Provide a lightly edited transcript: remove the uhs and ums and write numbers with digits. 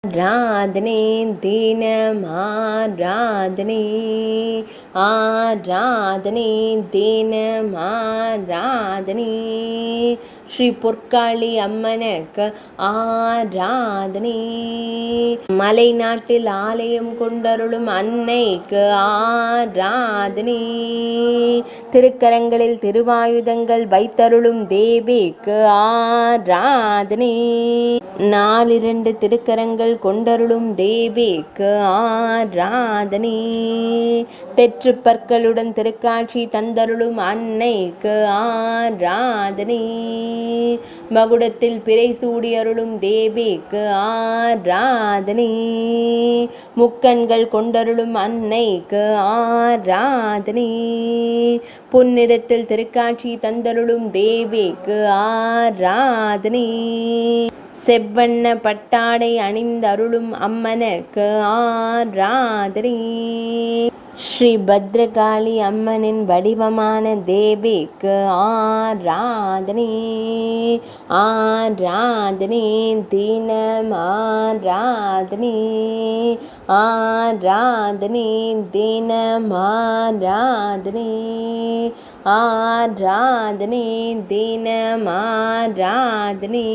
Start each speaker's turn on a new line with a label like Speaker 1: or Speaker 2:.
Speaker 1: ஆராதனை தினம் ஆராதனை, ஆராதனை தினம் ஆராதனை, ஸ்ரீ பொற்காளி அம்மனுக்கு ஆராதனை. மலை நாட்டில் ஆலயம் கொண்டருளும் அன்னைக்கு ஆராதனை. திருக்கரங்களில் திருவாயுதங்கள் வைத்தருளும் தேவிக்கு ஆராதனை. 4 திருக்கரங்கள் கொண்டருளும் தேவிக்கு ஆராதனை. தெற்று பற்களுடன் திருக்காட்சி தந்தருளும் அன்னைக்கு ஆராதனை. மகுடத்தில் பிறை சூடி அருளும் தேவிக்கு ஆராதனை. முக்கண்கள் கொண்டருளும் அன்னைக்கு ஆராதனை. பொன்னிறத்தில் திருக்காட்சி தந்தருளும் தேவிக்கு ஆராதனை. செவ்வண்ண பட்டாடை அணிந்தருளும் அம்மனுக்கு ஆராதனை. ஸ்ரீ பத்ரகாளி அம்மனின் வடிவமான தேவிக்கு ஆராதனை. ஆராதனை தினம் ஆராதனை, ஆராதனை தினம் ஆராதனை, ஆராதனை தினம் ஆராதனை.